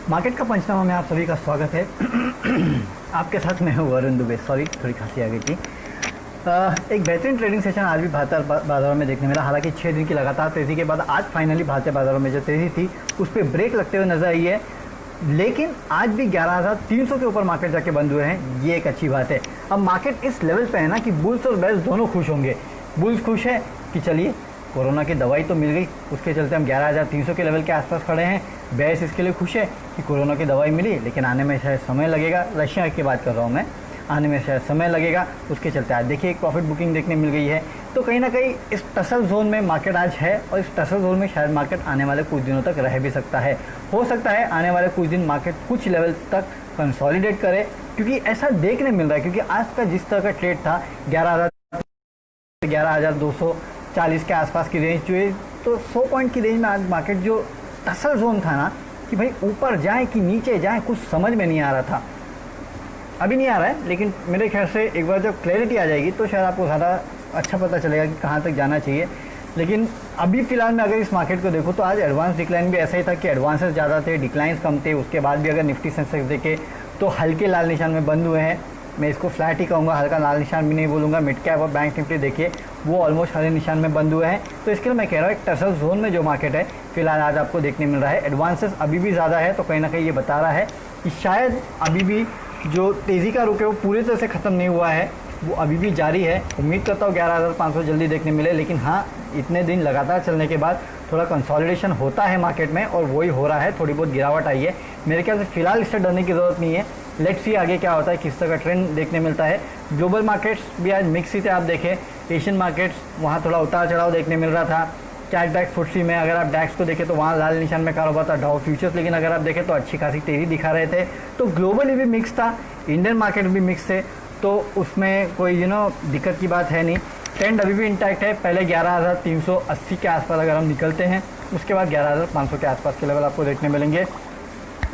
Market का पंचनामा में आप सभी का स्वागत है। आपके साथ मैं हूँ वरुण दुबे। सॉरी, थोड़ी खांसी आ गई थी। एक बेहतरीन ट्रेडिंग सेशन आज भी भारतीय बाजारों में देखने मिला। हालांकि 6 दिन की लगातार तेज़ी के बाद आज फाइनली भारतीय बाजारों में जो तेज़ी थी उस पर ब्रेक लगते हुए नजर आई है, लेकिन आज भी 11,300 के ऊपर मार्केट जाके बंद हुए हैं। ये एक अच्छी बात है। अब मार्केट इस लेवल पे है ना कि बुल्स और बेल्स दोनों खुश होंगे। बुल्स खुश है कि चलिए कोरोना की दवाई तो मिल गई, उसके चलते हम 11,300 के लेवल के आसपास खड़े हैं। बेस इसके लिए खुश है कि कोरोना की दवाई मिली, लेकिन आने में शायद समय लगेगा। रशिया की बात कर रहा हूँ मैं, आने में शायद समय लगेगा। उसके चलते आज देखिए एक प्रॉफिट बुकिंग देखने मिल गई है। तो कहीं ना कहीं इस टसल जोन में मार्केट आज है, और इस टसल जोन में शायद मार्केट आने वाले कुछ दिनों तक रह भी सकता है। हो सकता है आने वाले कुछ दिन मार्केट कुछ लेवल तक कंसोलिडेट करे, क्योंकि ऐसा देखने मिल रहा है। क्योंकि आज का जिस तरह का ट्रेड था 11,240 के आसपास की रेंज जो है, तो 100 पॉइंट की रेंज में आज मार्केट जो टसल जोन था ना कि भाई ऊपर जाए कि नीचे जाए, कुछ समझ में नहीं आ रहा था। अभी नहीं आ रहा है, लेकिन मेरे ख्याल से एक बार जब क्लैरिटी आ जाएगी तो शायद आपको ज़्यादा अच्छा पता चलेगा कि कहाँ तक जाना चाहिए। लेकिन अभी फ़िलहाल में अगर इस मार्केट को देखो तो आज एडवांस डिक्लाइन भी ऐसा ही था कि एडवांसेस ज़्यादा थे, डिक्लाइंस कम थे। उसके बाद भी अगर निफ्टी सेंसेक्स देखे तो हल्के लाल निशान में बंद हुए हैं। मैं इसको फ्लैट ही कहूँगा, हल्का लाल निशान भी नहीं बोलूँगा। मिड कैप और बैंक निफ्टी देखिए वो ऑलमोस्ट हरे निशान में बंद हुए हैं। तो इसके लिए मैं कह रहा हूँ एक टसल जोन में जो मार्केट है फिलहाल आज आपको देखने मिल रहा है। एडवांसेस अभी भी ज़्यादा है, तो कहीं ना कहीं ये बता रहा है कि शायद अभी भी जो तेज़ी का रुख है वो पूरी तरह से ख़त्म नहीं हुआ है, वो अभी भी जारी है। उम्मीद करता हूँ 11,500 जल्दी देखने मिले, लेकिन हाँ इतने दिन लगातार चलने के बाद थोड़ा कंसोलिडेशन होता है मार्केट में, और वही हो रहा है। थोड़ी बहुत गिरावट आई है। मेरे ख्याल से फिलहाल इससे डरने की ज़रूरत नहीं है। लेट्स सी आगे क्या होता है, किस तरह का ट्रेंड देखने मिलता है। ग्लोबल मार्केट्स भी आज मिक्स ही थे। आप देखें एशियन मार्केट्स, वहाँ थोड़ा उतार चढ़ाव देखने मिल रहा था। कैश बैक फुटसी में अगर आप डैक्स को देखें तो वहाँ लाल निशान में कारोबार था। डाउ फ्यूचर्स लेकिन अगर आप देखें तो अच्छी खासी तेज़ी दिखा रहे थे। तो ग्लोबली भी मिक्स था, इंडियन मार्केट भी मिक्स थे, तो उसमें कोई दिक्कत की बात है नहीं। ट्रेंड अभी भी इंटैक्ट है। पहले 11,380 के आसपास अगर हम निकलते हैं, उसके बाद 11,500 के आसपास के लेवल आपको देखने मिलेंगे।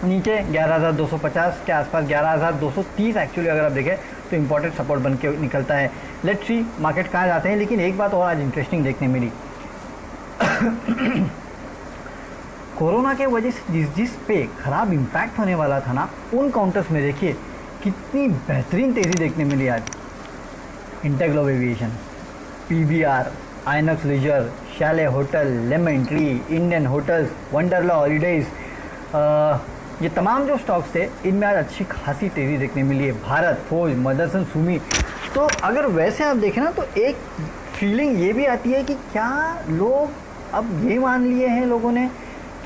नीचे 11,250 के आसपास, 11,230 एक्चुअली अगर आप देखें तो इंपॉर्टेंट सपोर्ट बन के निकलता है। लेट्स सी मार्केट कहाँ जाते हैं। लेकिन एक बात और आज इंटरेस्टिंग देखने मिली। कोरोना के वजह से जिस पे खराब इम्पैक्ट होने वाला था ना, उन काउंटर्स में देखिए कितनी बेहतरीन तेज़ी देखने मिली आज। InterGlobe Aviation, PVR, INOX Leisure, Chalet Hotels, Lemon Tree, Indian Hotels, Wonderla Holidays, ये तमाम जो स्टॉक्स थे इनमें आज अच्छी खासी तेज़ी देखने मिली है। भारत फोर्ज, मदरसन सुमी। तो अगर वैसे आप देखें ना तो एक फीलिंग ये भी आती है कि क्या लोग अब ये मान लिए हैं लोगों ने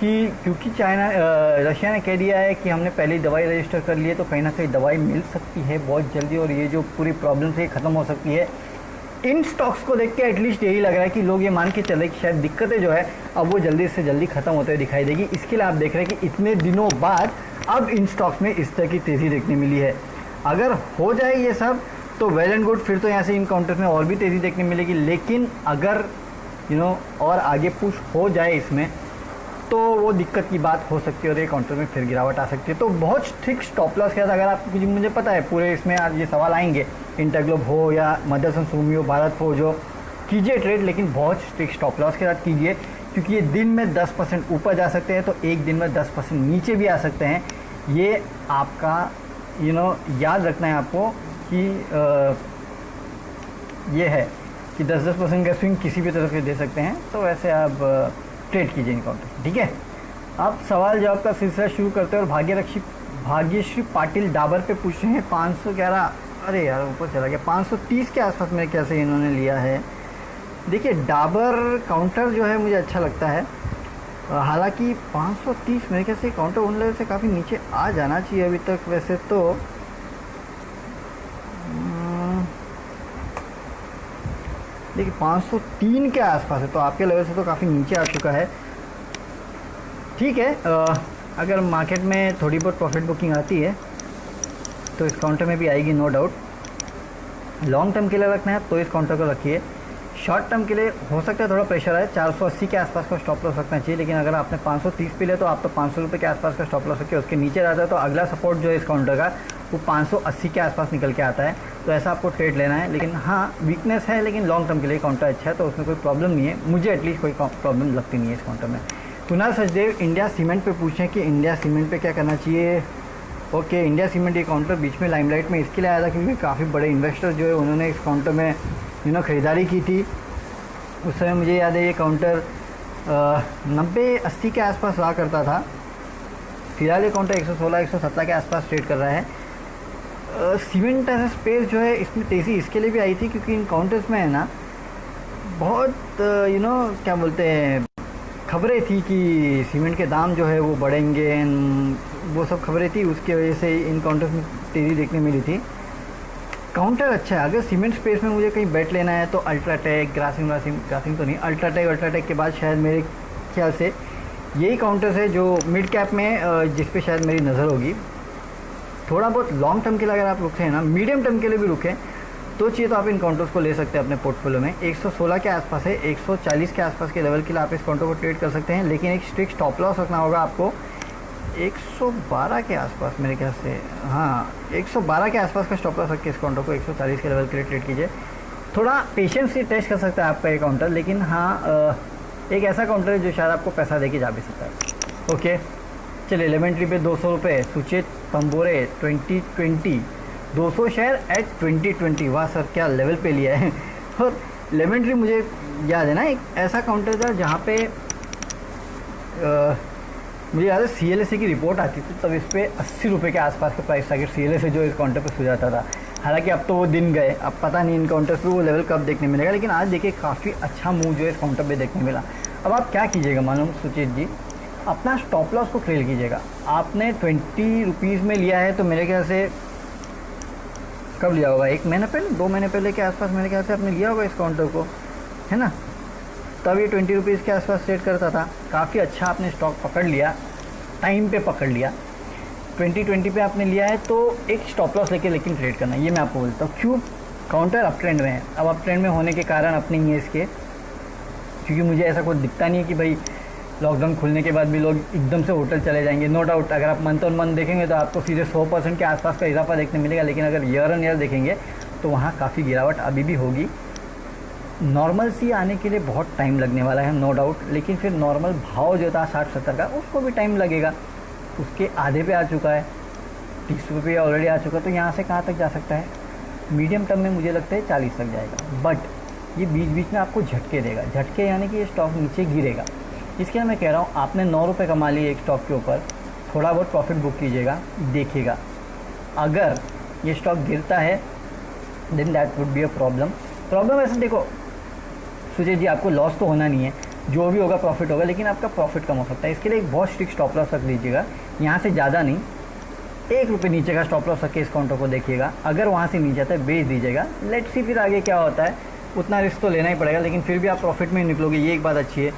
कि क्योंकि रशिया ने कह दिया है कि हमने पहले दवाई रजिस्टर कर ली है, तो कहीं ना कहीं दवाई मिल सकती है बहुत जल्दी, और ये जो पूरी प्रॉब्लम से ख़त्म हो सकती है। इन स्टॉक्स को देख के एटलीस्ट यही लग रहा है कि लोग ये मान के चले कि शायद दिक्कतें जो है अब वो जल्दी से जल्दी ख़त्म होते हुए दिखाई देगी। इसके लिए आप देख रहे हैं कि इतने दिनों बाद अब इन स्टॉक्स में इस तरह की तेज़ी देखने मिली है। अगर हो जाए ये सब तो वेल एंड गुड, फिर तो यहाँ से इन काउंटर्स में और भी तेज़ी देखने मिलेगी। लेकिन अगर और आगे पुश हो जाए इसमें तो वो दिक्कत की बात हो सकती है, और ये काउंटर में फिर गिरावट आ सकती है। तो बहुत स्ट्रिक्ट स्टॉप लॉस के साथ, अगर आप मुझे पता है पूरे इसमें आज ये सवाल आएंगे, इंटरग्लोब हो या मदरसन सुमी हो, भारत फोर्ज हो, कीजिए ट्रेड, लेकिन बहुत स्ट्रिक्ट स्टॉप लॉस के साथ कीजिए, क्योंकि ये दिन में 10% ऊपर जा सकते हैं तो एक दिन में 10% नीचे भी आ सकते हैं। ये आपका याद रखना है आपको कि ये है कि 10% का स्विंग किसी भी तरफ से दे सकते हैं। तो वैसे आप ट्रेड कीजिए इन काउंटर, ठीक है। अब सवाल जवाब का सिलसिला शुरू करते हैं, और भाग्यश्री पाटिल डाबर पे पूछ रहे हैं 511, अरे यार ऊपर चला गया, 530 के आसपास मेरे ख्याल से इन्होंने लिया है। देखिए डाबर काउंटर जो है मुझे अच्छा लगता है, हालांकि 530 मेरे ख्याल से काउंटर उन लेवल से काफ़ी नीचे आ जाना चाहिए अभी तक। वैसे तो देखिए 503 के आसपास है, तो आपके लेवल से तो काफ़ी नीचे आ चुका है। ठीक है, अगर मार्केट में थोड़ी बहुत प्रॉफिट बुकिंग आती है तो इस काउंटर में भी आएगी, नो डाउट। लॉन्ग टर्म के लिए रखना है तो इस काउंटर को रखिए। शॉर्ट टर्म के लिए हो सकता है थोड़ा प्रेशर है, 480 के आसपास का स्टॉप लॉस रखना चाहिए। लेकिन अगर आपने 530 पे लिया तो आप तो 500 रुपये के आसपास का स्टॉप लॉस रखिए। उसके नीचे रहता है तो अगला सपोर्ट जो है इस काउंटर का वो 580 के आसपास निकल के आता है, तो ऐसा आपको ट्रेड लेना है। लेकिन हाँ वीकनेस है, लेकिन लॉन्ग टर्म के लिए काउंटर अच्छा है, तो उसमें कोई प्रॉब्लम नहीं है, मुझे एटलीस्ट कोई प्रॉब्लम लगती नहीं है इस काउंटर में। कुणाल सचदेव इंडिया सीमेंट पे पूछें कि इंडिया सीमेंट पे क्या करना चाहिए। ओके, इंडिया सीमेंट ये काउंटर बीच में लाइमलाइट में इसके लिए आया था क्योंकि काफ़ी बड़े इन्वेस्टर जो है उन्होंने इस काउंटर में ख़रीदारी की थी। उस समय मुझे याद है ये काउंटर 90-80 के आसपास रहा करता था। फिलहाल ये काउंटर 116-117 के आसपास ट्रेड कर रहा है। सीमेंट एज स्पेस जो है इसमें तेज़ी इसके लिए भी आई थी क्योंकि इन काउंटर्स में है ना बहुत क्या बोलते हैं, खबरें थी कि सीमेंट के दाम जो है वो बढ़ेंगे, वो सब खबरें थी, उसकी वजह से इन काउंटर्स में तेज़ी देखने मिली थी। काउंटर अच्छा है। अगर सीमेंट स्पेस में मुझे कहीं बैट लेना है तो अल्ट्राटेक, ग्रासिम तो नहीं, अल्ट्राटेक के बाद शायद मेरे ख्याल से यही काउंटर्स है जो मिड कैप में जिस पे शायद मेरी नज़र होगी। थोड़ा बहुत लॉन्ग टर्म के लिए अगर आप रुके हैं ना, मीडियम टर्म के लिए भी रुके तो चाहिए तो आप इन काउंटर्स को ले सकते हैं अपने पोर्टफोलियो में। 116 के आसपास है, 140 के आसपास के लेवल के लिए आप इस काउंटर को ट्रेड कर सकते हैं, लेकिन एक स्ट्रिक्ट स्टॉप लॉस रखना होगा आपको 112 के आसपास मेरे ख्याल से। हाँ, 112 के आसपास का स्टॉप लॉस रख के इस काउंटर को 140 के लेवल के लिए ट्रेड कीजिए। थोड़ा पेशेंस से टेस्ट कर सकता है आपका ये काउंटर, लेकिन हाँ एक ऐसा काउंटर है जो शायद आपको पैसा दे के जा भी सकता है। ओके, चलिए लेमेंट्री पे 200 रुपये, सुचेत तंबोरे 2020 200 शेयर एट 2020। वाह सर, क्या लेवल पे लिया है। और लेमेंट्री मुझे याद है ना एक ऐसा काउंटर था जहाँ पे मुझे याद है CLSA की रिपोर्ट आती थी, तब इस पर 80 रुपये के आसपास का प्राइस टारगेट CLSA जो इस काउंटर पे सो जाता था। हालांकि अब तो वो दिन गए, अब पता नहीं इन काउंटर्स पे वो लेवल कब देखने मिलेगा, लेकिन आज देखिए काफ़ी अच्छा मूव जो है इस काउंटर पे देखने मिला। अब आप क्या कीजिएगा मालूम सुचेत जी, अपना स्टॉप लॉस को ट्रेल कीजिएगा। आपने 20 रुपीज़ में लिया है तो मेरे ख्याल से कब लिया होगा, 1 महीने पहले, 2 महीने पहले के आसपास मेरे ख्याल से आपने लिया होगा इस काउंटर को, है ना। तब ये 20 रुपीज़ के आसपास ट्रेड करता था। काफ़ी अच्छा आपने स्टॉक पकड़ लिया, टाइम पे पकड़ लिया। 2020 पे आपने लिया है तो एक स्टॉप लॉस लेके लेकिन ट्रेड करना, ये मैं आपको बोलता हूँ। क्यों, काउंटर अप ट्रेंड में है। अब अप ट्रेंड में होने के कारण अपने ही है इसके, क्योंकि मुझे ऐसा कुछ दिखता नहीं है कि भाई लॉकडाउन खुलने के बाद भी लोग एकदम से होटल चले जाएंगे। नो डाउट अगर आप मंथ ऑन मंथ देखेंगे तो आपको सीधे 100% के आसपास का इजाफा देखने मिलेगा, लेकिन अगर ईयर ऑन ईयर देखेंगे तो वहाँ काफ़ी गिरावट अभी भी होगी। नॉर्मल सी आने के लिए बहुत टाइम लगने वाला है, नो डाउट, लेकिन फिर नॉर्मल भाव जो था 60-70 का, उसको भी टाइम लगेगा। उसके आधे पे आ चुका है, 30 रुपये ऑलरेडी आ चुका है, तो यहाँ से कहाँ तक जा सकता है। मीडियम टर्म में मुझे लगता है 40 तक जाएगा, बट ये बीच बीच में आपको झटके देगा। झटके यानी कि ये स्टॉक नीचे गिरेगा। इसके लिए मैं कह रहा हूँ आपने 9 रुपये कमा लिए एक स्टॉक के ऊपर, थोड़ा बहुत प्रॉफिट बुक कीजिएगा, देखिएगा अगर ये स्टॉक गिरता है then that would be a problem. ऐसे देखो सुजय जी, आपको लॉस तो होना नहीं है, जो भी होगा प्रॉफिट होगा, लेकिन आपका प्रॉफिट कम हो सकता है। इसके लिए एक बहुत स्ट्रिक्ट स्टॉप लॉस रख दीजिएगा, यहाँ से ज़्यादा नहीं, 1 रुपये नीचे का स्टॉप लॉस रख के इस काउंटर को देखिएगा। अगर वहाँ से नीचे आता है बेच दीजिएगा, लेट्स सी फिर आगे क्या होता है। उतना रिस्क तो लेना ही पड़ेगा, लेकिन फिर भी आप प्रॉफिट में निकलोगे, ये एक बात अच्छी है।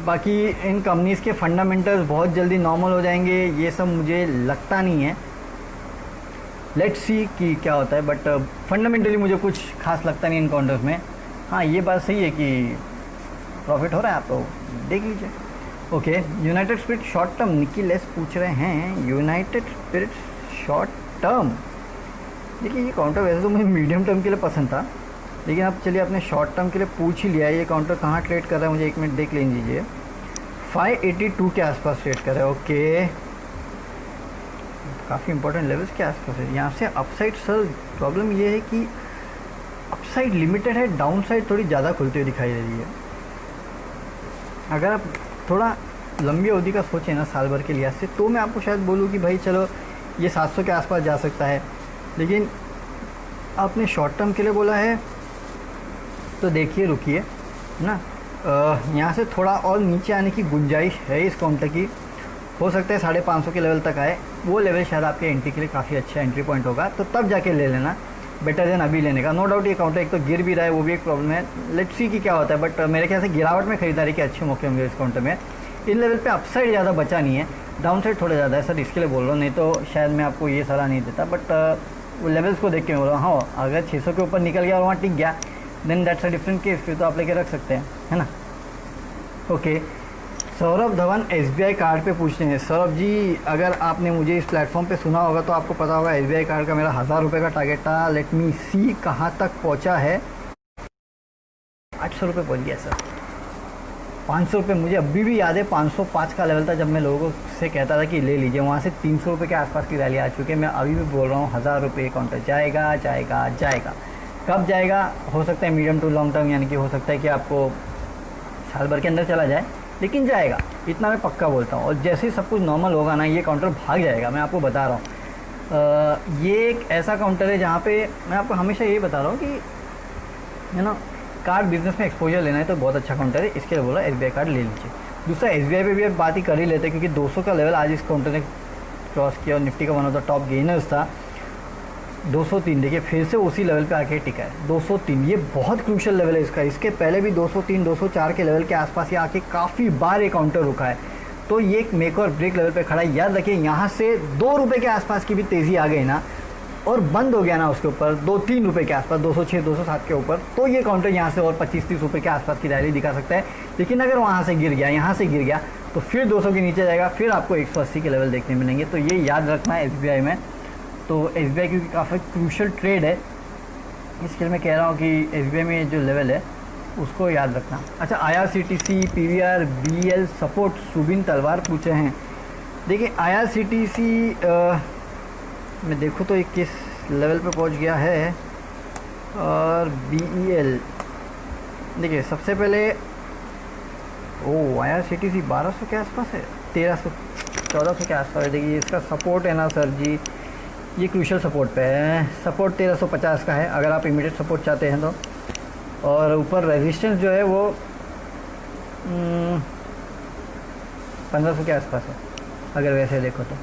बाकी इन कंपनीज़ के फंडामेंटल्स बहुत जल्दी नॉर्मल हो जाएंगे, ये सब मुझे लगता नहीं है। लेट्स सी कि क्या होता है, बट फंडामेंटली मुझे कुछ खास लगता नहीं इन काउंटर्स में। हाँ, ये बात सही है कि प्रॉफिट हो रहा है, आप तो देख लीजिए। Okay, United Spirit short term, निकी लेस पूछ रहे हैं यूनाइटेड स्पिरिट शॉर्ट टर्म। देखिए ये काउंटर वैसे तो मुझे मीडियम टर्म के लिए पसंद था, लेकिन अब चलिए आपने शॉर्ट टर्म के लिए पूछ ही लिया है। ये काउंटर कहाँ ट्रेड कर रहा है मुझे 1 मिनट देख लीजिए। 582 के आसपास ट्रेड कर रहा है। ओके, काफ़ी इंपॉर्टेंट लेवल्स के आसपास है। यहाँ से अपसाइड सर प्रॉब्लम ये है कि अपसाइड लिमिटेड है, डाउन साइड थोड़ी ज़्यादा खुलती हुई दिखाई दे रही है। अगर आप थोड़ा लंबी अवधि का सोचें ना, साल भर के लिहाज से, तो मैं आपको शायद बोलूँ कि भाई चलो ये 700 के आसपास जा सकता है, लेकिन आपने शॉर्ट टर्म के लिए बोला है तो देखिए रुकिए ना, यहाँ से थोड़ा और नीचे आने की गुंजाइश है इस काउंटर की। हो सकता है 550 के लेवल तक आए, वो लेवल शायद आपके एंट्री के लिए काफ़ी अच्छा एंट्री पॉइंट होगा, तो तब जाके ले लेना, बेटर देन अभी लेने का। नो डाउट ये काउंटर एक तो गिर भी रहा है, वो भी एक प्रॉब्लम है। लेट्स सी कि क्या होता है, बट मेरे ख्याल से गिरावट में खरीदारी के अच्छे मौके होंगे इस काउंटर में। इन लेवल पे अपसाइड ज़्यादा बचा नहीं है, डाउन साइड थोड़ा ज़्यादा है सर, इसके लिए बोल रहा हूँ, नहीं तो शायद मैं आपको ये सलाह नहीं देता। बट वो लेवल्स को देख के बोल रहा हूँ, हाँ अगर 600 के ऊपर निकल गया और वहाँ टिक गया then that's a different case, फिर तो आप लेके रख सकते हैं, है ना। Okay, Saurabh Dhawan SBI card पे पूछते हैं। सौरभ जी, अगर आपने मुझे इस प्लेटफॉर्म पे सुना होगा तो आपको पता होगा SBI कार्ड का मेरा 1000 रुपये का टारगेट था। लेट मी सी कहाँ तक पहुँचा है। 800 रुपये पहुँच गया सर, 500 रुपये, मुझे अभी भी याद है 505 का लेवल था जब मैं लोगों से कहता था कि ले लीजिए, वहाँ से 300 रुपये के आसपास की रैली आ चुकी है। मैं अभी भी बोल रहा हूँ 1000 रुपये काउंटर जाएगा जाएगा जाएगा। कब जाएगा? हो सकता है मीडियम टू लॉन्ग टर्म, यानी कि हो सकता है कि आपको साल भर के अंदर चला जाए, लेकिन जाएगा, इतना मैं पक्का बोलता हूँ। और जैसे ही सब कुछ नॉर्मल होगा ना, ये काउंटर भाग जाएगा, मैं आपको बता रहा हूँ। ये एक ऐसा काउंटर है जहाँ पे मैं आपको हमेशा यही बता रहा हूँ कि है ना, कार्ड बिजनेस में एक्सपोजर लेना है तो बहुत अच्छा काउंटर है, इसके लिए बोला SBI कार्ड ले लीजिए। दूसरा SBI पे भी अब बात ही कर ही लेते हैं, क्योंकि 200 का लेवल आज इस काउंटर ने क्रॉस किया और निफ्टी का one of the top gainers था। 203 देखिए फिर से उसी लेवल पे आके टिका है 203, ये बहुत क्रूशियल लेवल है इसका। इसके पहले भी 203 204 के लेवल के आसपास ये आके काफ़ी बार ये काउंटर रुका है, तो ये एक मेक और ब्रेक लेवल पे खड़ा है। याद रखिए यहाँ से 2 रुपये के आसपास की भी तेज़ी आ गई ना और बंद हो गया ना उसके ऊपर 2-3 रुपये के आसपास, 206 207 के ऊपर, तो ये काउंटर यहाँ से और 25-30 रुपये के आसपास की रैली दिखा सकता है। लेकिन अगर वहाँ से गिर गया, यहाँ से गिर गया, तो फिर 200 के नीचे जाएगा, फिर आपको 180 के लेवल देखने मिलेंगे। तो ये याद रखना है SBI में। तो SBI क्योंकि काफ़ी क्रूशियल ट्रेड है, इसके लिए मैं कह रहा हूँ कि SBI में जो लेवल है उसको याद रखना। अच्छा, IRCTC PVR BL support Subin तलवार पूछे हैं। देखिए IRCTC मैं देखूँ तो ये किस लेवल पे पहुँच गया है, और BEL देखिए सबसे पहले IRCTC 1200 के आसपास है, 1300 1400 के आसपास है। देखिए इसका सपोर्ट है ना सर जी, ये क्रूशियल सपोर्ट पे है, सपोर्ट 1350 का है अगर आप इमीडिएट सपोर्ट चाहते हैं तो, और ऊपर रेजिस्टेंस जो है वो 1500 के आसपास है अगर वैसे देखो तो।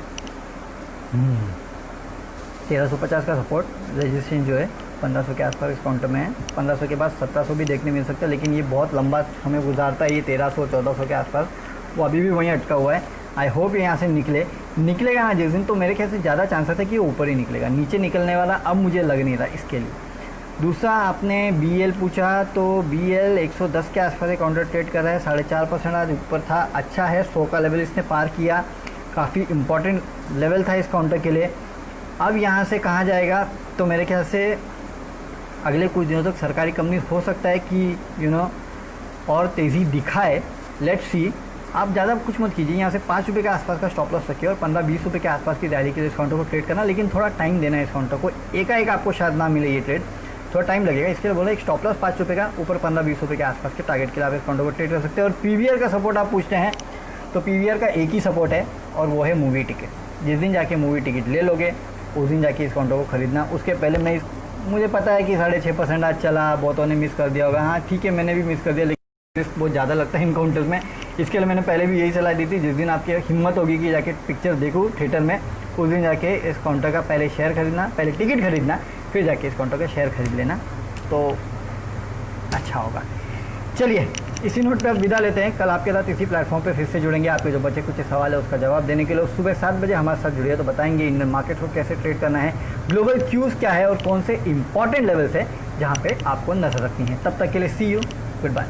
1350 का सपोर्ट, रेजिस्टेंस जो है 1500 के आसपास इस काउंटर में है। 1500 के बाद 1700 भी देखने मिल सकता है, लेकिन ये बहुत लंबा हमें गुजारता है ये 1300 1400 के आसपास, वो अभी भी वहीं अटका हुआ है। आई होप ये यहाँ से निकलेगा ना जिस दिन, तो मेरे ख्याल से ज़्यादा चांसेस है कि ये ऊपर ही निकलेगा, नीचे निकलने वाला अब मुझे लग नहीं रहा इसके लिए। दूसरा आपने BL पूछा, तो BL 110 के आसपास एक काउंटर ट्रेड कर रहा है, 4.5% आज ऊपर था, अच्छा है। 100 का लेवल इसने पार किया, काफ़ी इंपॉर्टेंट लेवल था इस काउंटर के लिए। अब यहाँ से कहाँ जाएगा, तो मेरे ख्याल से अगले कुछ दिनों तक सरकारी कंपनी हो सकता है कि और तेज़ी दिखाए, लेट्स सी। आप ज़्यादा कुछ मत कीजिए, यहाँ से 5 रुपये के आसपास का स्टॉप लॉस रखिए और 15-20 रुपये के आसपास की रैली के लिए इस काउंटर को ट्रेड करना, लेकिन थोड़ा टाइम देना है इस काउंटर को, एकाएक आपको शायद ना मिले ये ट्रेड, थोड़ा टाइम लगेगा। इसके लिए बोला एक स्टॉप लॉस 5 रुपये का, ऊपर 15-20 रुपये के आसपास के टारगेट के लिए आप इस काउंटर को ट्रेड कर सकते हैं। और PVR का सपोर्ट आप पूछते हैं, तो PVR का एक ही सपोर्ट है और वो है मूवी टिकट। जिस दिन जाके मूवी टिकट ले लोगे उस दिन जाके इस काउंटर को खरीदना। उसके पहले मुझे पता है कि 6.5% आज चला, बहुतों ने मिस कर दिया होगा, हाँ ठीक है मैंने भी मिस कर दिया, लेकिन रिस्क बहुत ज़्यादा लगता है इन काउंटर्स में। इसके लिए मैंने पहले भी यही सलाह दी थी, जिस दिन आपकी हिम्मत होगी कि जाके पिक्चर देखूँ थिएटर में, उस दिन जाके इस काउंटर का पहले शेयर खरीदना, पहले टिकट खरीदना, फिर जाके इस काउंटर का शेयर खरीद लेना, तो अच्छा होगा। चलिए इसी नोट पे अब विदा लेते हैं। कल आपके साथ इसी प्लेटफॉर्म पे फिर से जुड़ेंगे। आपके जो बचे कुछ सवाल है उसका जवाब देने के लिए सुबह 7 बजे हमारे साथ जुड़िए, तो बताएंगे इंडियन मार्केट को कैसे ट्रेड करना है, ग्लोबल क्यूज़ क्या है और कौन से इंपॉर्टेंट लेवल्स है जहाँ पे आपको नजर रखनी है। तब तक के लिए सी यू, गुड बाय।